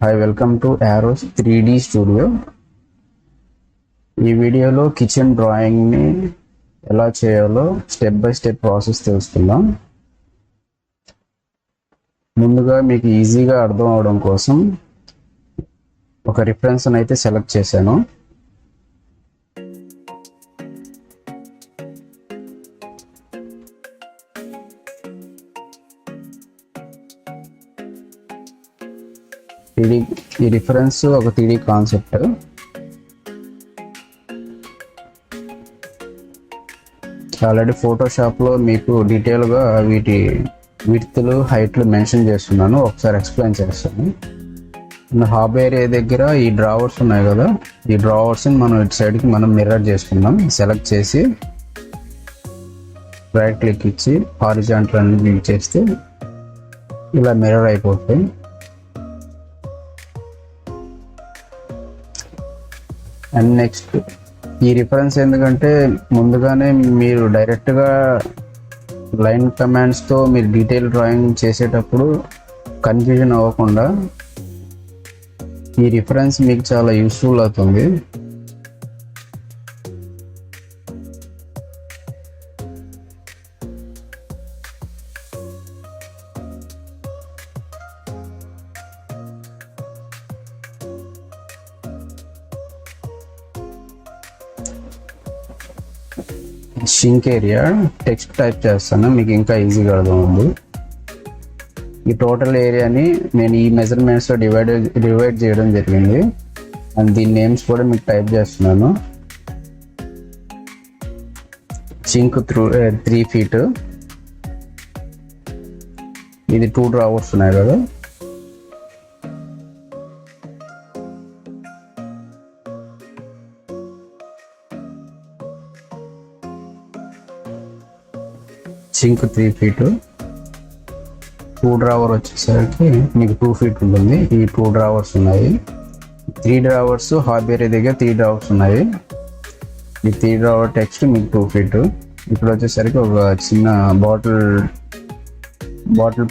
Hi welcome to arrows 3D studio. ఈ వీడియోలో kitchen డ్రాయింగ్ని ఎలా చేయాలో స్టెప్ బై స్టెప్ ప్రాసెస్ తెలుసుకుందాం. ముందుగా మీకు ఈజీగా అర్థం అవడం కోసం ఒక రిఫరెన్స్ అయితే సెలెక్ట్ చేశాను. ఈ రిఫరెన్స్ ఒక 3D కాన్సెప్ట్. ఆల్రెడీ ఫోటోషాప్లో మీకు డీటెయిల్గా వీటి విడ్త్లు హైట్లు మెన్షన్ చేస్తున్నాను, ఒకసారి ఎక్స్ప్లెయిన్ చేస్తాను. హాబ్ ఏరియా దగ్గర ఈ డ్రావర్స్ ఉన్నాయి కదా, ఈ డ్రావర్స్ని మనం ఇటు సైడ్కి మనం మిర్రర్ చేసుకుందాం. సెలెక్ట్ చేసి రైట్ క్లిక్ ఇచ్చి హారిజాంటల్ అని క్లిక్ చేస్తే ఇలా మిర్రర్ అయిపోతాయి. అండ్ నెక్స్ట్ ఈ రిఫరెన్స్ ఎందుకంటే ముందుగానే మీరు డైరెక్ట్గా లైన్ కమాండ్స్తో మీరు డీటెయిల్ డ్రాయింగ్ చేసేటప్పుడు కన్ఫ్యూజన్ అవ్వకుండా ఈ రిఫరెన్స్ మీకు చాలా యూస్ఫుల్ అవుతుంది. షింక్ ఏరియా టెక్స్ట్ టైప్ చేస్తాను, మీకు ఇంకా ఈజీగా అర్థమవుతుంది. ఈ టోటల్ ఏరియాని నేను ఈ మెజర్మెంట్స్లో డివైడ్ చేయడం జరిగింది. అండ్ దీని నేమ్స్ కూడా మీకు టైప్ చేస్తున్నాను. షింక్ 3 feet, ఇది 2 drawers ఉన్నాయి కదా, సింక్ 3 feet, 2 drawer వచ్చేసరికి మీకు 2 feet ఉంటుంది. ఈ 2 drawers ఉన్నాయి. 3 drawers హాబ్ ఏరియా దగ్గర 3 drawers ఉన్నాయి. ఈ 3 drawer టెక్స్ట్ మీకు 2 feet. ఇప్పుడు వచ్చేసరికి ఒక చిన్న బాటిల్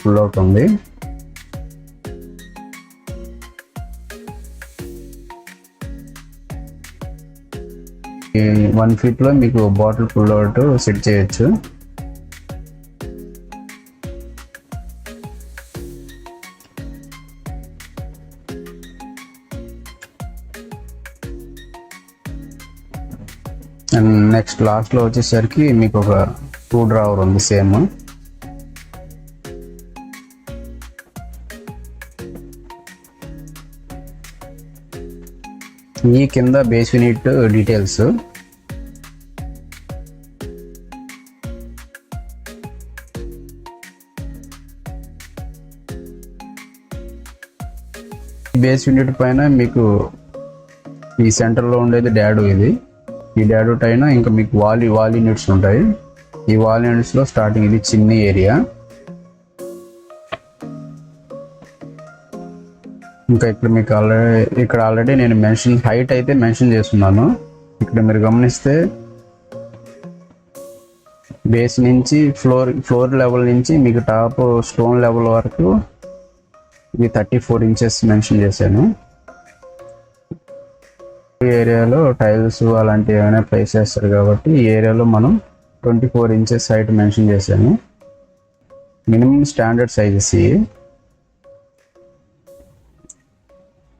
పుల్ అవుట్ ఉంది. ఈ 1 feet లో మీకు బాటిల్ పుల్ అవుట్ సెట్ చేయొచ్చు. అండ్ నెక్స్ట్ లాస్ట్లో వచ్చేసరికి మీకు ఒక 2 drawer ఉంది సేమ్. ఈ కింద base unit details. Base unit పైన మీకు ఈ సెంటర్లో ఉండేది డాడో. ఈ డాడో పైన ఇంకా మీకు వాల్ యూనిట్స్ ఉంటాయి. ఈ వాల్ యూనిట్స్లో స్టార్టింగ్ ఇది చిన్న ఏరియా. ఇంకా ఇక్కడ మీకు ఆల్రెడీ నేను హైట్ అయితే మెన్షన్ చేస్తున్నాను. ఇక్కడ మీరు గమనిస్తే బేస్ నుంచి ఫ్లోర్ లెవెల్ నుంచి మీకు టాప్ స్టోన్ లెవెల్ వరకు ఇది 34 inches మెన్షన్ చేశాను. ఈ ఏరియాలో టైల్స్ అలాంటివి ఏమైనా ప్లేస్ చేస్తారు కాబట్టి ఈ ఏరియాలో మనం 24 inches హైట్ మెన్షన్ చేశాను. Minimum standard sizes.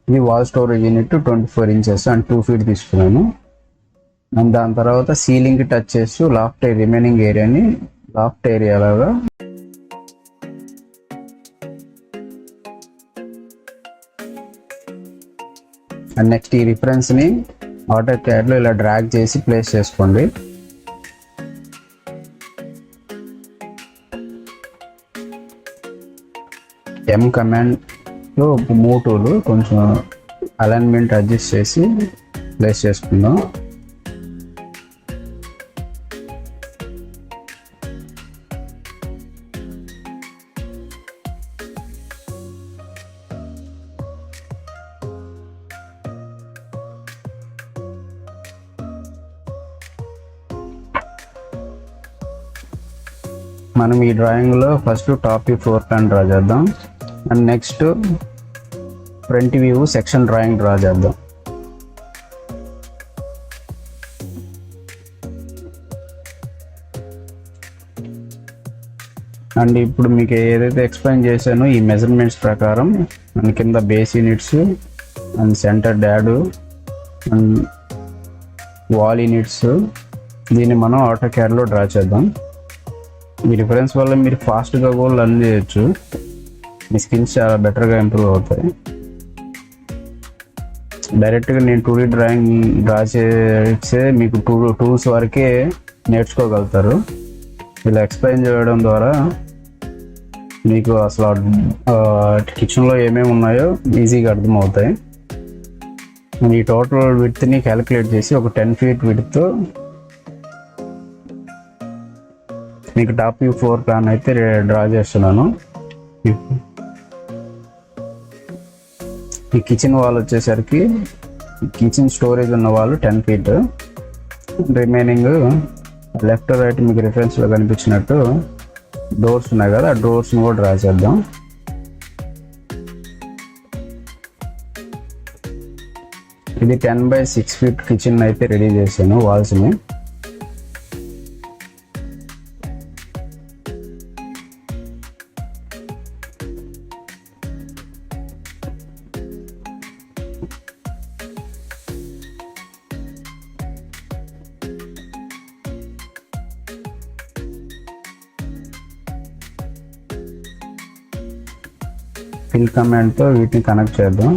ఇది wall storage unit 24 inches and 2 feet తీసుకున్నాను. అండ్ దాని తర్వాత సీలింగ్కి టచ్ చేస్తూ రిమైనింగ్ ఏరియాని లాఫ్ట్ ఏరియా లాగా అండ్ నెక్స్ట్ ఈ రిఫరెన్స్ని AutoCADలో ఇలా డ్రాగ్ చేసి ప్లేస్ చేసుకోండి. M కమాండ్లో మూవ్ టూల్ కొంచెం అలైన్మెంట్ అడ్జస్ట్ చేసి ప్లేస్ చేసుకుందాం. మనం ఈ డ్రాయింగ్లో first top floor plan draw చేద్దాం. And next front view section drawing draw చేద్దాం. అండ్ ఇప్పుడు మీకు ఏదైతే ఎక్స్ప్లెయిన్ చేశానో ఈ మెజర్మెంట్స్ ప్రకారం మన కింద base units and centre dad and wall units దీన్ని మనం ఆటో క్యాడ్లో డ్రా చేద్దాం. ఈ రిఫరెన్స్ వల్ల మీరు ఫాస్ట్గా కూడా లర్న్ చేయొచ్చు, మీ స్కిల్స్ చాలా బెటర్గా ఇంప్రూవ్ అవుతాయి. డైరెక్ట్గా నేను 2D డ్రాయింగ్ డ్రా చేస్తే మీకు టూల్స్ వరకే నేర్చుకోగలుగుతారు. ఇలా ఎక్స్ప్లెయిన్ చేయడం ద్వారా మీకు అసలు కిచెన్లో ఏమేమి ఉన్నాయో ఈజీగా అర్థమవుతాయి. ఈ టోటల్ విడ్త్ని క్యాలిక్యులేట్ చేసి ఒక 10 feet విడ్త్ మీకు టాప్ వ్యూ ఫ్లోర్ ప్లాన్ అయితే డ్రా చేస్తున్నాను. ఈ కిచెన్ వాల్ వచ్చేసరికి కిచెన్ స్టోరేజ్ ఉన్న వాళ్ళు 10 feet, రిమైనింగ్ లెఫ్ట్ రైట్ మీకు రిఫరెన్స్లో కనిపించినట్టు డోర్స్ ఉన్నాయి కదా, ఆ డోర్స్ని కూడా డ్రా చేద్దాం. ఇది 10x6 feet కిచెన్ అయితే రెడీ చేశాను వాల్స్ని. ఫిల్ కమాండ్తో వీటిని కనెక్ట్ చేద్దాం.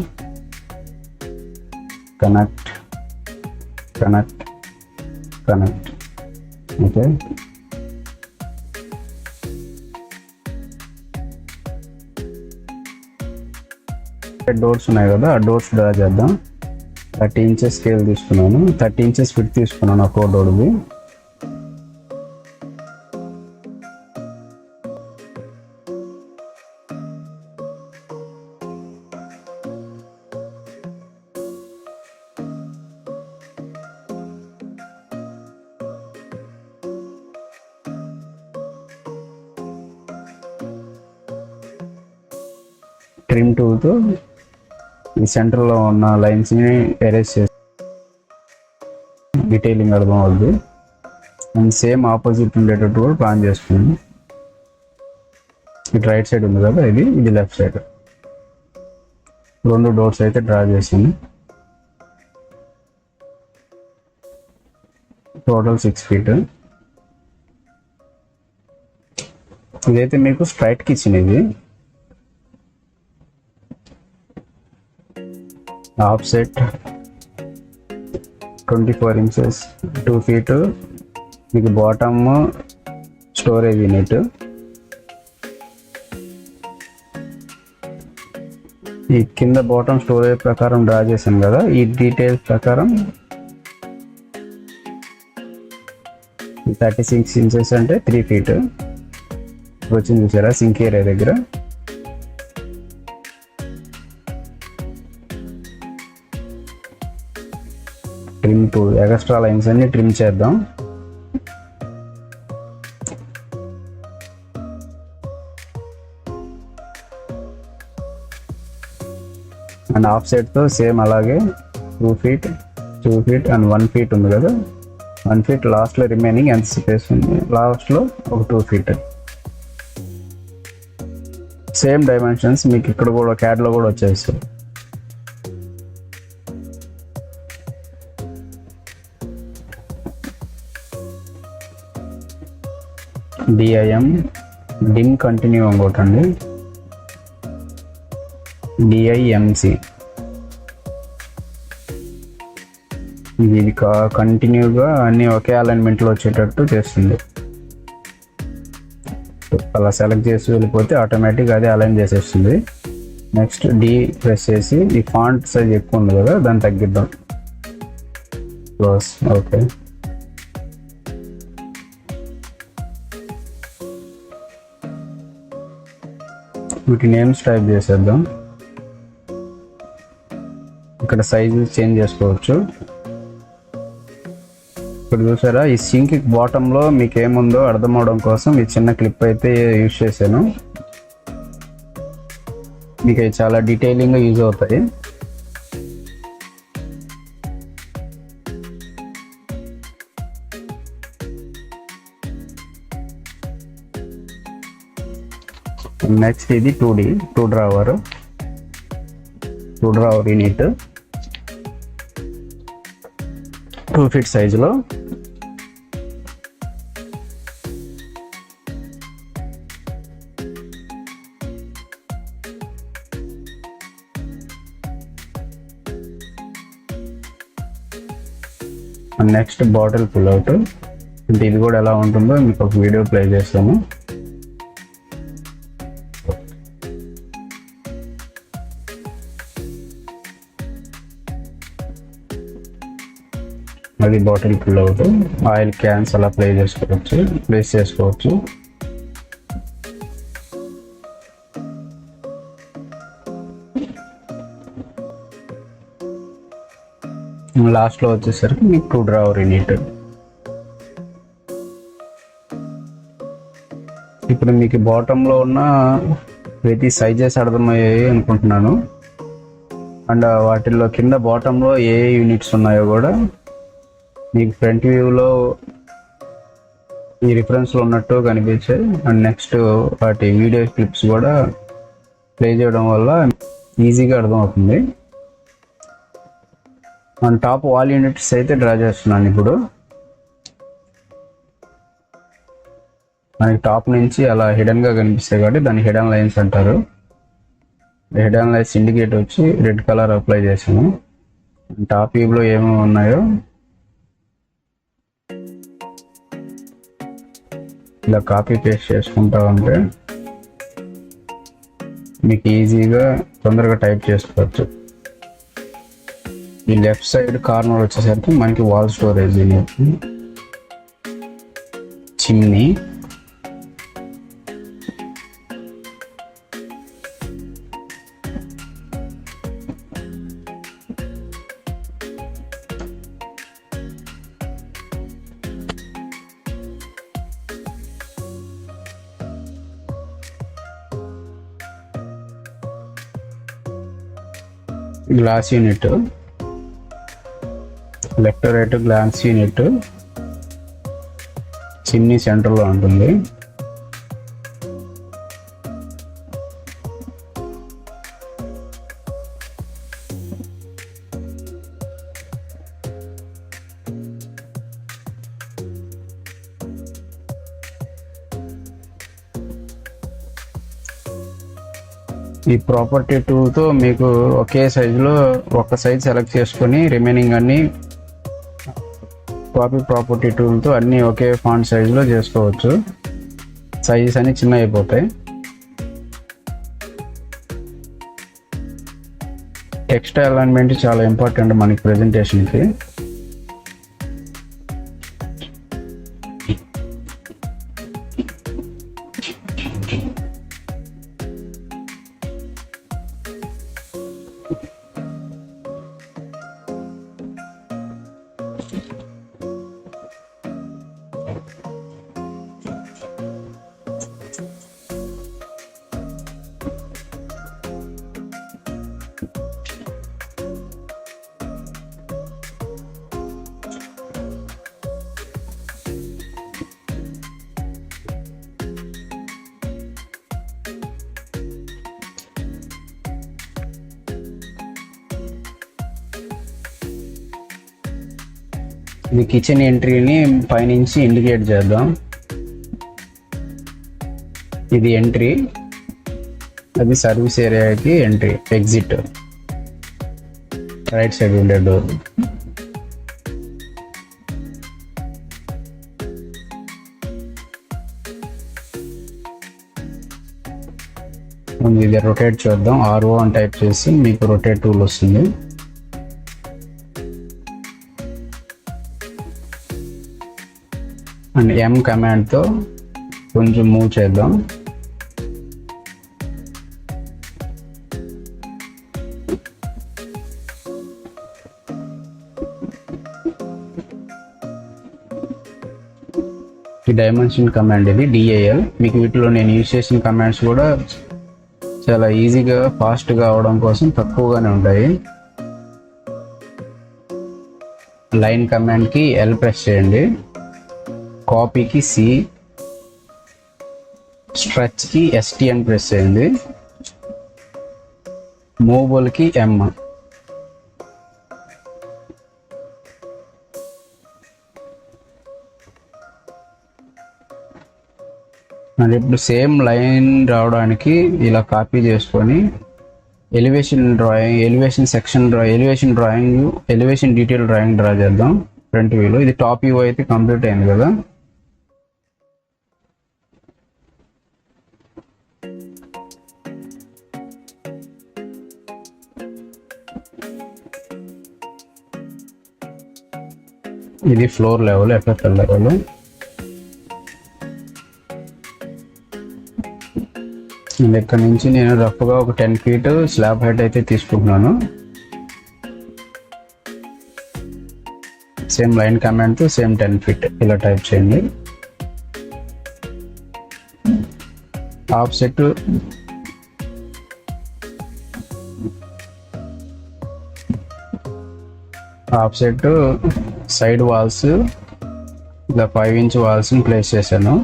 Connect connect connect. Okay, doors ఉన్నాయి కదా, ఆ డోర్స్ డ్రా చేద్దాం. 30 inches స్కేల్ తీసుకున్నాను, 30 inches ఫిట్ తీసుకున్నాను ఒక్కో డోర్ది. ట్రిమ్ టూల్తో ఈ సెంటర్లో ఉన్న లైన్స్ని ఎరేజ్ చేసి డీటెయిలింగ్ అర్థం అవుద్ది. అండ్ సేమ్ ఆపోజిట్ ఉండేటట్టు కూడా ప్లాన్ చేసుకున్నాను. ఇటు రైట్ సైడ్ ఉంది కదా, ఇది లెఫ్ట్ సైడ్. 2 డోర్స్ అయితే డ్రా చేసాను. Total 6 feet. ఇదైతే మీకు స్ట్రైట్ కిచెన్. ఇది ఆఫ్ సెట్ 24 inches 2 feet మీకు బాటమ్ స్టోరేజ్ యూనిట్. ఈ కింద బాటమ్ స్టోరేజ్ ప్రకారం డ్రా చేశాను కదా, ఈ డీటెయిల్స్ ప్రకారం 36 inches అంటే 3 feet వచ్చింది. చూసారా సింక్ ఏరియా దగ్గర. ట్రిమ్ టు ఎక్స్ట్రా లైన్స్ అన్ని ట్రిమ్ చేద్దాం. అండ్ ఆఫ్ సెట్తో సేమ్ అలాగే 2 feet 2 feet అండ్ 1 feet ఉంది కదా, 1 feet లాస్ట్లో రిమైనింగ్ ఎంత స్పేస్ ఉంది, లాస్ట్లో ఒక 2 feet. సేమ్ డైమెన్షన్స్ మీకు ఇక్కడ కూడా క్యాడ్లో కూడా వచ్చేస్తాయి. డిఐఎం డిమ్ కంటిన్యూ ఇంకోటండి, డిఐఎంసి. ఇది కంటిన్యూగా అన్ని ఒకే అలైన్మెంట్లో వచ్చేటట్టు చేస్తుంది. అలా సెలెక్ట్ చేసి వెళ్ళిపోతే ఆటోమేటిక్ అదే అలైన్ చేసేస్తుంది. నెక్స్ట్ డి ప్రెస్ చేసి ఈ ఫాంట్ సైజ్ ఎక్కువ ఉంది కదా, దాన్ని తగ్గిద్దాం. క్లోజ్. ఓకే, వీటి నేమ్స్ టైప్ చేసేద్దాం. ఇక్కడ సైజు చేంజ్ చేసుకోవచ్చు. ఇక్కడ చూసారా, ఈ సింక్ బాటంలో మీకు ఏముందో అర్థం అవడం కోసం ఈ చిన్న క్లిప్ అయితే యూజ్ చేశాను. మీకు అవి చాలా డీటెయిలింగ్గా యూజ్ అవుతాయి. నెక్స్ట్ ఇది 2D 2 డ్రావర్ యూనిట్ 2 ఫీట్ సైజులో. నెక్స్ట్ బాటిల్ పుల్అవుట్, అంటే ఇది కూడా ఎలా ఉంటుందో మీకు ఒక వీడియో ప్లే చేస్తాను. అది బాటిల్ పుల్అవుట్. ఆయిల్ క్యాన్స్ అలా ప్లేస్ చేసుకోవచ్చు. లాస్ట్లో వచ్చేసరికి మీకు 2 డ్రావర్ యూనిట్. ఇప్పుడు మీకు బాటంలో ఉన్న ప్రతి సైజెస్ అర్థమయ్యాయి అనుకుంటున్నాను. అండ్ వాటిల్లో కింద బాటంలో ఏ యూనిట్స్ ఉన్నాయో కూడా మీకు ఫ్రంట్ వ్యూలో ఈ రిఫరెన్స్లో ఉన్నట్టు కనిపించాయి. అండ్ నెక్స్ట్ వాటి వీడియో క్లిప్స్ కూడా ప్లే చేయడం వల్ల ఈజీగా అర్థమవుతుంది. మన టాప్ వాల్ యూనిట్స్ అయితే డ్రా చేస్తున్నాను. ఇప్పుడు మనకి టాప్ నుంచి అలా హిడెన్గా కనిపిస్తాయి కాబట్టి దాన్ని హిడెన్ లైన్స్ అంటారు. హిడెన్ లైన్స్ ఇండికేట్ వచ్చి రెడ్ కలర్ అప్లై చేసాను. టాప్ వ్యూలో ఏమేమి ఉన్నాయో ఇలా కాపీ పేస్ట్ చేసుకుంటా ఉంటే మీకు ఈజీగా తొందరగా టైప్ చేసుకోవచ్చు. ఈ లెఫ్ట్ సైడ్ కార్నర్ వచ్చేసరికి మనకి wall storage chimney, glass unit, left right glass unit chimney సెంటర్లో ఉంటుంది. ఈ ప్రాపర్టీ టూల్తో మీకు ఒకే సైజులో ఒక సైజ్ సెలెక్ట్ చేసుకొని రిమైనింగ్ అన్ని కాపీ ప్రాపర్టీ టూల్తో అన్నీ ఒకే ఫాంట్ సైజులో చేసుకోవచ్చు. సైజెస్ అన్ని చిన్న అయిపోతాయి. టెక్స్ట్ అలైన్మెంట్ చాలా ఇంపార్టెంట్ మనకి ప్రెజెంటేషన్కి. ఇది కిచెన్ ఎంట్రీని పైనుంచి ఇండికేట్ చేద్దాం. ఇది ఎంట్రీ, అది సర్వీస్ ఏరియాకి ఎంట్రీ, ఎగ్జిట్ రైట్ సైడ్ ఉండే డోర్. ఇది రొటేట్ చేద్దాం. RO అని టైప్ చేసి మీకు రొటేట్ టూల్ వస్తుంది. అండ్ M కమాండ్తో కొంచెం మూవ్ చేద్దాం. ఈ డైమెన్షన్ కమాండ్ ఇది DAL. మీకు వీటిలో నేను యూజ్ చేసిన కమాండ్స్ కూడా చాలా ఈజీగా ఫాస్ట్గా అవడం కోసం తక్కువగానే ఉంటాయి. లైన్ కమాండ్కి ఎల్ ప్రెస్ చేయండి, కాపీకి సి, స్ట్రెచ్కి ఎస్టీ అని ప్రెస్ చేయండి, మూవబుల్కి ఎం. మరి ఇప్పుడు సేమ్ లైన్ రావడానికి ఇలా కాపీ చేసుకొని elevation drawing, elevation section elevation drawing, elevation detail drawing draw చేద్దాం ఫ్రంట్ వ్యూలో. ఇది టాప్ వ్యూ అయితే కంప్లీట్ అయింది కదా. ఇది ఫ్లోర్ లెవెల్, ఎఫ్ఎఫ్ఎల్ లెవెల్. ఇక్కడ నుంచి నేను రఫ్గా ఒక 10 feet స్లాబ్ హైట్ అయితే తీసుకుంటున్నాను. సేమ్ లైన్ కమాండ్తో సేమ్ 10 feet ఇలా టైప్ చేయండి. ఆఫ్సెట్ సైడ్ వాల్స్ ఇలా 5 inch వాల్స్ని ప్లేస్ చేశాను.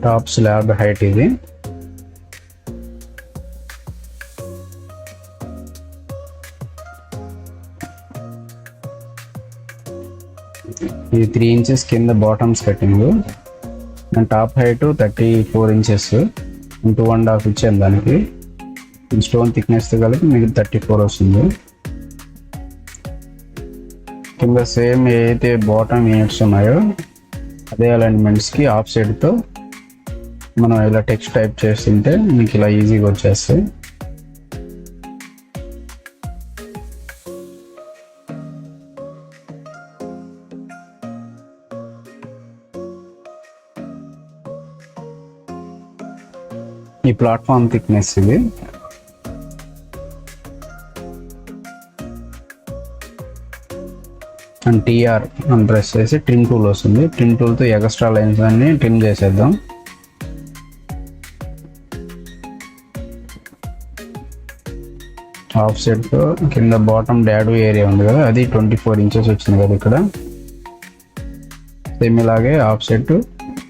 టాప్ స్లాబ్ హైట్ ఇది. ఇది 3 inches కింద bottoms cutting. And top height 34 inches, 2.5 ఇచ్చాను దానికి. స్టోన్ థిక్నెస్తో కలిపి మీకు 34 వస్తుంది. కింద సేమ్ ఏదైతే బాటమ్ యూనిట్స్ ఉన్నాయో అదే అలైన్మెంట్స్కి ఆఫ్ సైడ్తో మనం ఇలా టెక్స్ట్ టైప్ చేస్తుంటే మీకు ఇలా ఈజీగా వచ్చేస్తాయి. ఈ ప్లాట్ఫామ్ థిక్నెస్ ఇది. అండ్ టీఆర్ అని ప్రెస్ చేసి ట్రిమ్ టూల్ వస్తుంది. ట్రిమ్ టూల్తో ఎక్స్ట్రా లైన్స్ అన్ని ట్రిమ్ చేసేద్దాం. ఆఫ్ సెట్తో కింద బాటమ్ డాడూ ఏరియా ఉంది కదా, అది 24 inches వచ్చింది కదా ఇక్కడ. సేమ్ ఇలాగే ఆఫ్ సెట్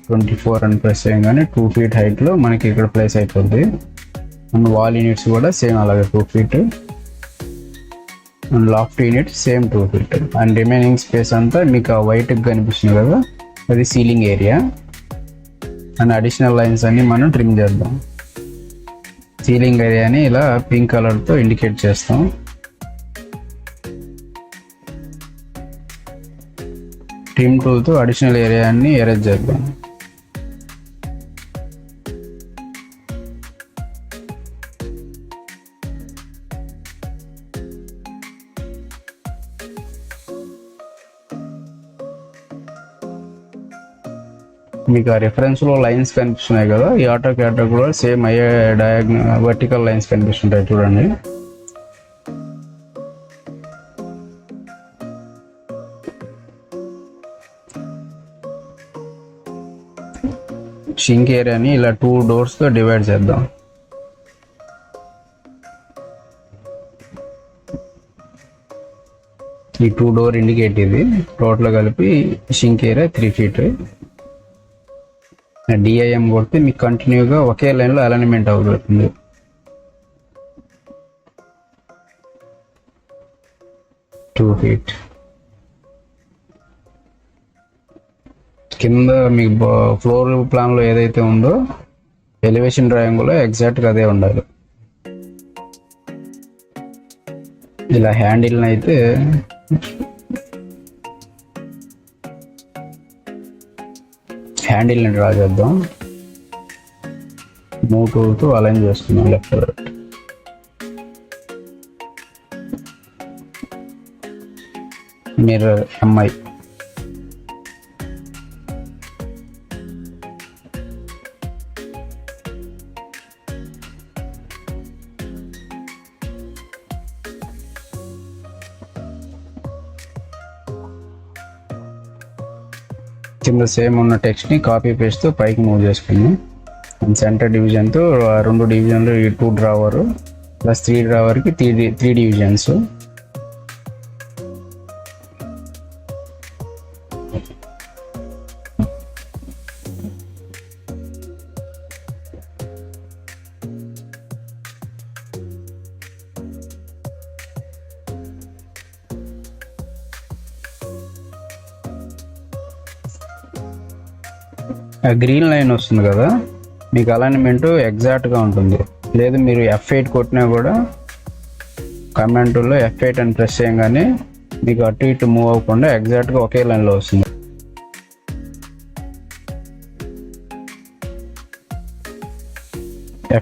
24 అని ప్రెస్ చేయగానే 2 feet హైట్లో మనకి ఇక్కడ ప్లేస్ అయిపోద్ది. అండ్ వాల్ యూనిట్స్ కూడా సేమ్ అలాగే 2 feet. And laughed unit same 2 feet. And remaining space అంతా మీకు ఆ వైట్గా కనిపిస్తుంది కదా, అది ceiling area. And additional lines అన్ని మనం ట్రిమ్ చేద్దాం. సీలింగ్ ఏరియాని ఇలా పింక్ కలర్తో ఇండికేట్ చేస్తాం. ట్రిమ్ టూల్తో అడిషనల్ ఏరియాని ఎరేజ్ చేద్దాం. మీకు ఆ రెఫరెన్స్లో లైన్స్ కనిపిస్తున్నాయి కదా, ఈ ఆటో క్యాటర్ కూడా సేమ్ అయ్యే వర్టికల్ లైన్స్ కనిపిస్తుంటాయి చూడండి. షింక్ ఏరియాని ఇలా 2 doors డివైడ్ చేద్దాం. ఈ 2 door ఇండికేట్ ఇది. టోటల్ కలిపి షింక్ ఏరియా 3 feet. డిఐఎం కొడితే మీకు కంటిన్యూగా ఒకే లైన్లో అలైన్మెంట్ అవుతుంది. టూ ఫీట్ కింద మీకు ఫ్లోర్ ప్లాన్లో ఏదైతే ఉందో ఎలివేషన్ డ్రాయింగ్లో ఎగ్జాక్ట్గా అదే ఉండాలి. ఇలా హ్యాండిల్ని అయితే హ్యాండిల్ని డ్రా చేద్దాం. మూవ్ టూల్తో అలైన్ చేస్తున్నాం లెఫ్ట్ రైట్. మిర్రర్ ఎంఐ కింద సేమ్ ఉన్న టెక్స్ట్ని కాపీ పేస్ట్ పైకి మూవ్ చేసుకుని సెంటర్ డివిజన్తో 2 డివిజన్లు ఈ 2 drawer plus 3 డ్రావర్కి 3 divisions. Green line వస్తుంది కదా, మీకు అలైన్మెంట్ ఎగ్జాక్ట్గా ఉంటుంది. లేదు మీరు F8 కొట్టినా కూడా కమాండ్ టూల్లో F8 అని ప్రెస్ చేయగానే మీకు అటు ఇటు మూవ్ అవ్వకుండా ఎగ్జాక్ట్గా ఒకే లైన్లో వస్తుంది.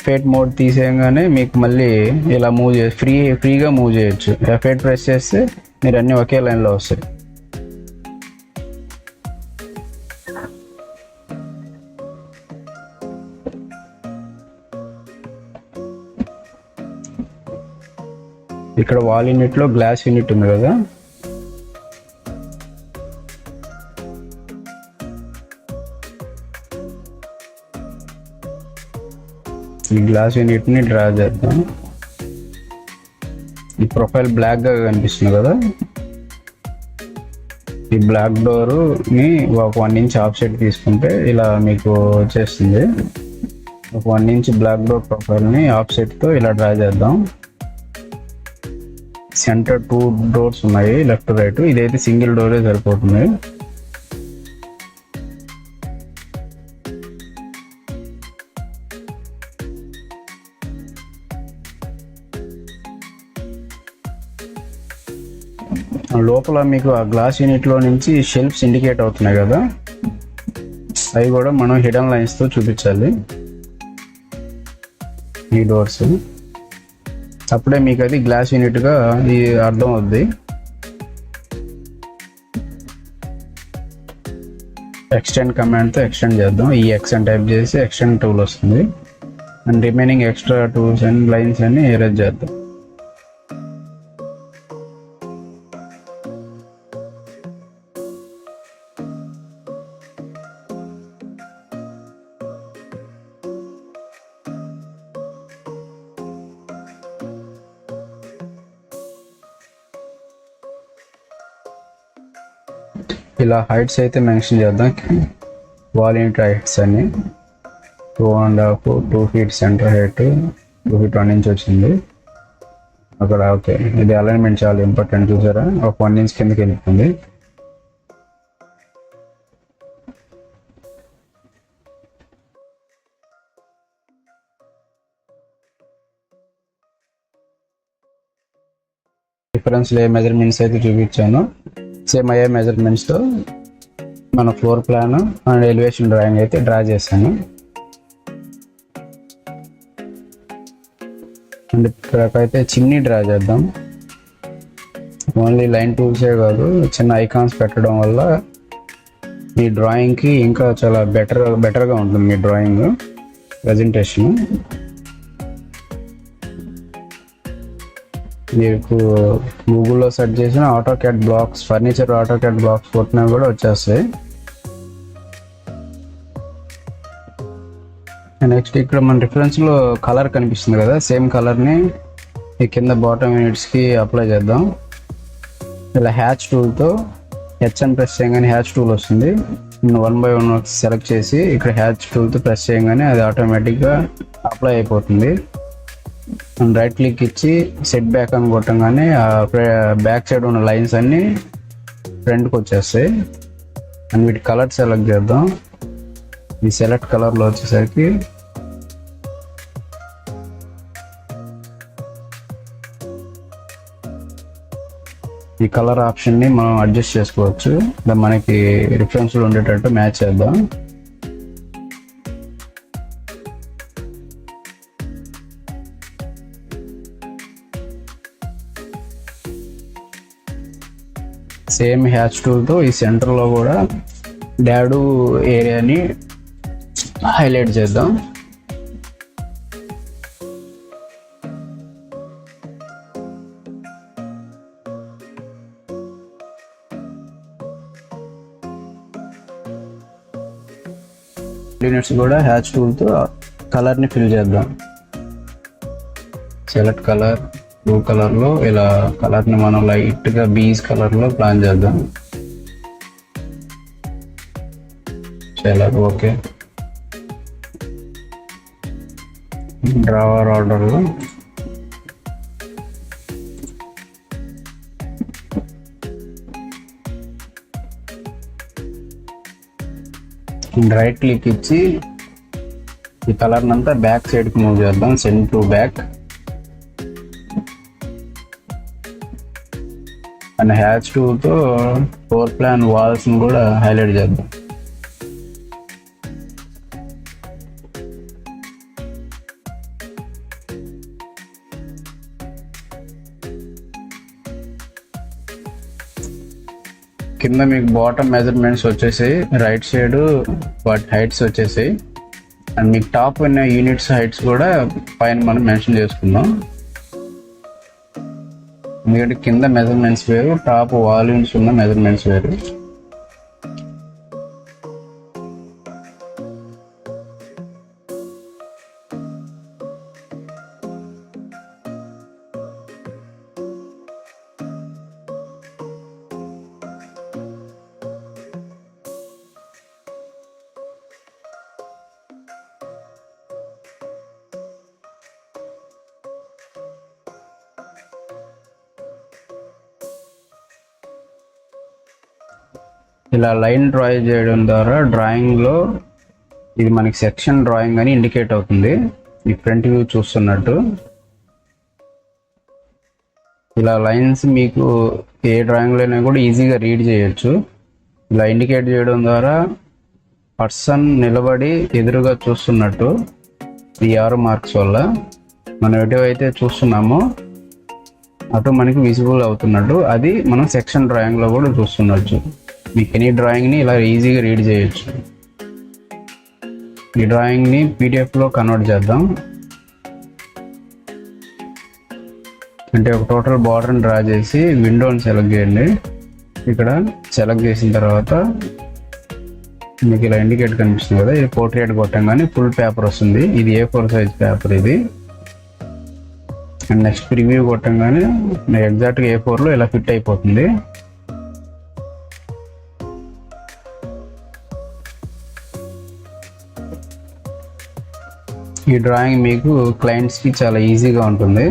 F8 మోడ్ తీసేయగానే మీకు మళ్ళీ ఇలా మూవ్ ఫ్రీగా మూవ్ చేయొచ్చు. F8 ప్రెస్ చేస్తే మీరు అన్నీ ఒకే లైన్లో వస్తాయి. ఇక్కడ వాల్ యూనిట్లో గ్లాస్ యూనిట్ ఉంది కదా, ఈ గ్లాస్ యూనిట్ని డ్రా చేద్దాం. ఈ ప్రొఫైల్ బ్లాక్గా కనిపిస్తుంది కదా, ఈ బ్లాక్ డోర్ని ఒక 1 ఇంచ్ ఆఫ్ సెట్ తీసుకుంటే ఇలా మీకు వచ్చేస్తుంది. ఒక 1 ఇంచ్ బ్లాక్ డోర్ ప్రొఫైల్ని ఆఫ్ సెట్తో ఇలా డ్రా చేద్దాం. సెంటర్ 2 డోర్స్ ఉన్నాయి, లెఫ్ట్ రైట్. ఇదైతే సింగిల్ డోరే సరిపోతుంది. లోపల మీకు ఆ గ్లాస్ యూనిట్లో నుంచి షెల్ఫ్స్ ఇండికేట్ అవుతున్నాయి కదా, అవి కూడా మనం హిడెన్ లైన్స్తో చూపించాలి ఈ డోర్స్. అప్పుడే మీకు అది గ్లాస్ యూనిట్గా అర్థం అవుద్ది. ఎక్స్టెండ్ కమాండ్తో ఎక్స్టెండ్ చేద్దాం. ఈ ఎక్స్టెండ్ టైప్ చేసి ఎక్స్టెండ్ టూల్ వస్తుంది. And remaining extra tools and lines అన్ని ఎరేజ్ చేద్దాం. ఇలా హైట్స్ అయితే మెన్షన్ చేద్దాం. వాల్ యూనిట్ హైట్స్ అని 2.5 2 feet centre height 2 feet 1 inch వచ్చింది అక్కడ. ఓకే, ఇది అలైన్మెంట్ చాలా ఇంపార్టెంట్. చూసారా, ఒక 1 inch కిందకి వెళ్ళిపోయింది. డిఫరెన్స్లో ఏ మెజర్మెంట్స్ అయితే చూపించాను, సేమ్ అయ్యే మెజర్మెంట్స్తో మన floor plan and elevation drawing అయితే డ్రా చేశాను. అండ్ ఇక్కడైతే చిన్ని డ్రా చేద్దాం. ఓన్లీ లైన్ టూల్సే కాదు, చిన్న ఐకాన్స్ పెట్టడం వల్ల మీ డ్రాయింగ్కి ఇంకా చాలా బెటర్గా ఉంటుంది మీ డ్రాయింగ్ ప్రజెంటేషన్. మీకు గూగుల్లో సెర్చ్ చేసిన AutoCAD blocks, furniture AutoCAD blocks కొట్టినా కూడా వచ్చేస్తాయి. నెక్స్ట్ ఇక్కడ మన రిఫరెన్స్లో కలర్ కనిపిస్తుంది కదా, సేమ్ కలర్ని ఈ కింద బాటమ్ యూనిట్స్కి అప్లై చేద్దాం. ఇలా హ్యాచ్ టూల్తో హెచ్ఎన్ ప్రెస్ చేయగానే హ్యాచ్ టూల్ వస్తుంది. 1 by 1 సెలెక్ట్ చేసి ఇక్కడ హ్యాచ్ టూల్తో ప్రెస్ చేయగానే అది ఆటోమేటిక్గా అప్లై అయిపోతుంది. రైట్ క్లిక్ ఇచ్చి సెట్ బ్యాక్ అని కొట్టంగానే బ్యాక్ సైడ్ ఉన్న లైన్స్ అన్నీ ఫ్రంట్కి వచ్చేస్తాయి. అండ్ వీటి కలర్ సెలెక్ట్ చేద్దాం. ఈ సెలెక్ట్ కలర్లో వచ్చేసరికి ఈ కలర్ ఆప్షన్ని మనం అడ్జస్ట్ చేసుకోవచ్చు. మనకి రిఫరెన్స్లో ఉండేటట్టు మ్యాచ్ చేద్దాం. సేమ్ హ్యాచ్ టూల్తో ఈ సెంటర్లో కూడా డాడు ఏరియాని హైలైట్ చేద్దాం. యూనిట్స్ కూడా హ్యాచ్ టూల్తో కలర్ని ఫిల్ చేద్దాం. సెలెక్ట్ కలర్, బ్లూ కలర్లో ఇలా కలర్ని మనం లైట్గా బీజ్ కలర్లో ప్లాన్ చేద్దాం. చాలా ఓకే. డ్రావర్ ఆర్డర్లో రైట్ క్లిక్ ఇచ్చి ఈ కలర్ని అంతా బ్యాక్ సైడ్కి మూవ్ చేద్దాం. Send to back and hatch టూతో ఫ్లోర్ ప్లాన్ వాల్స్ని కూడా హైలైట్ చేద్దాం. కింద మీకు బాటమ్ మెజర్మెంట్స్ వచ్చేసాయి, రైట్ సైడ్ వాటి హైట్స్ వచ్చేసాయి అండ్ మీకు టాప్ ఉన్న యూనిట్స్ హైట్స్ కూడా పైన మనం మెన్షన్ చేసుకుందాం. ఎందుకంటే కింద మెజర్మెంట్స్ వేరు, టాప్ వాల్యూమ్స్ ఉన్న మెజర్మెంట్స్ వేరు. ఇలా లైన్ డ్రా చేయడం ద్వారా డ్రాయింగ్లో ఇది మనకి సెక్షన్ డ్రాయింగ్ అని ఇండికేట్ అవుతుంది. ఈ ఫ్రంట్ వ్యూ చూస్తున్నట్టు ఇలా లైన్స్ మీకు ఏ డ్రాయింగ్లోనే కూడా ఈజీగా రీడ్ చేయొచ్చు. ఇలా ఇండికేట్ చేయడం ద్వారా పర్సన్ నిలబడి ఎదురుగా చూస్తున్నట్టు ఈ ఆరో మార్క్స్ వల్ల మనం ఎటువైతే చూస్తున్నామో అటు మనకి విజిబుల్ అవుతున్నట్టు అది మనం సెక్షన్ డ్రాయింగ్లో కూడా చూస్తున్నచ్చు. మీకు ఎనీ డ్రాయింగ్ని ఇలా ఈజీగా రీడ్ చేయొచ్చు. ఈ డ్రాయింగ్ని పీడిఎఫ్లో కన్వర్ట్ చేద్దాం. అంటే ఒక టోటల్ బార్డర్ని డ్రా చేసి విండోని సెలెక్ట్ చేయండి. ఇక్కడ సెలెక్ట్ చేసిన తర్వాత మీకు ఇలా ఇండికేట్ కనిపిస్తుంది కదా, ఇది పోర్ట్రేట్ కొట్టంగానే ఫుల్ పేపర్ వస్తుంది. ఇది A4 సైజ్ పేపర్ ఇది. అండ్ నెక్స్ట్ ప్రివ్యూ కొట్టంగానే ఎగ్జాక్ట్గా A4లో ఇలా ఫిట్ అయిపోతుంది. ఈ డ్రాయింగ్ మీకు క్లయింట్స్కి చాలా ఈజీగా ఉంటుంది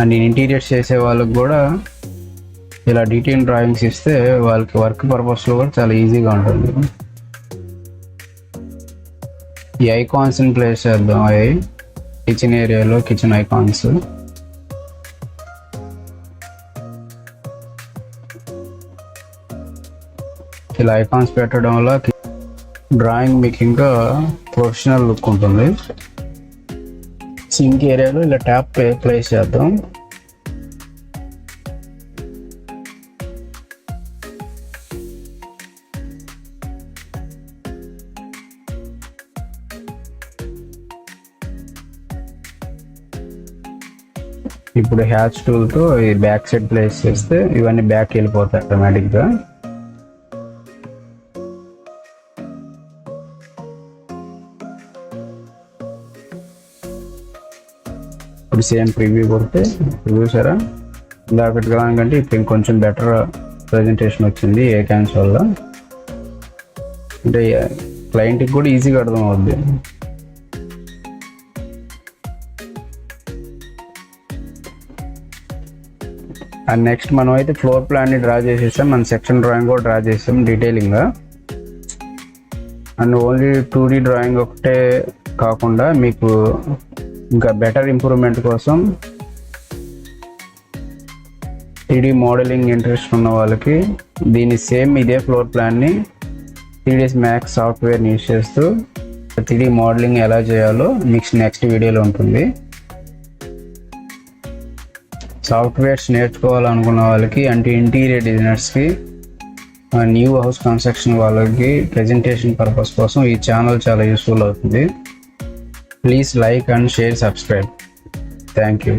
అండ్ ఇంటీరియర్స్ చేసే వాళ్ళకి కూడా ఇలా డీటెయిల్ డ్రాయింగ్స్ ఇస్తే వాళ్ళకి వర్క్ పర్పస్లో కూడా చాలా ఈజీగా ఉంటుంది. ఈ ఐకాన్స్ని ప్లేస్ చేద్దాం. అవి కిచెన్ ఏరియాలో కిచెన్ ఐకాన్స్. ఇలా ఐకాన్స్ పెట్టడం వల్ల డ్రాయింగ్ మీకు ఇంకా ప్రొఫెషనల్ లుక్ ఉంటుంది. సింక్ ఏరియాలో ఇలా ట్యాప్ ప్లేస్ చేద్దాం. ఇప్పుడు హ్యాచ్ టూల్తో ఈ బ్యాక్ సైడ్ ప్లేస్ చేస్తే ఇవన్నీ బ్యాక్ వెళ్ళిపోతాయి ఆటోమేటిక్గా. ఇప్పుడు సేమ్ ప్రివ్యూ కొడితే ప్రివ్యూ సరే ఇందాకటి కంటే ఇప్పుడు ఇంకొంచెం బెటర్ ప్రజెంటేషన్ వచ్చింది ఏ క్యాన్స్ వల్ల. అంటే క్లయింట్కి కూడా ఈజీగా అర్థం అవుద్ది. అండ్ నెక్స్ట్ మనం అయితే ఫ్లోర్ ప్లాన్ని డ్రా చేసేసాం, మన సెక్షన్ డ్రాయింగ్ కూడా డ్రా చేసాం డీటెయిలింగ్గా. అండ్ ఓన్లీ 2D డ్రాయింగ్ ఒకటే కాకుండా మీకు ఇంకా బెటర్ ఇంప్రూవ్మెంట్ కోసం 3D మోడలింగ్ ఇంట్రెస్ట్ ఉన్న వాళ్ళకి దీని సేమ్ ఇదే ఫ్లోర్ ప్లాన్ని 3ds Max సాఫ్ట్వేర్ని యూజ్ చేస్తూ 3D మోడలింగ్ ఎలా చేయాలో నెక్స్ట్ వీడియోలో ఉంటుంది. సాఫ్ట్వేర్స్ నేర్చుకోవాలనుకున్న వాళ్ళకి అంటే ఇంటీరియర్ డిజైనర్స్కి, న్యూ హౌస్ కన్స్ట్రక్షన్ వాళ్ళకి ప్రెజెంటేషన్ పర్పస్ కోసం ఈ ఛానల్ చాలా యూస్ఫుల్ అవుతుంది. Please like and share, subscribe. Thank you.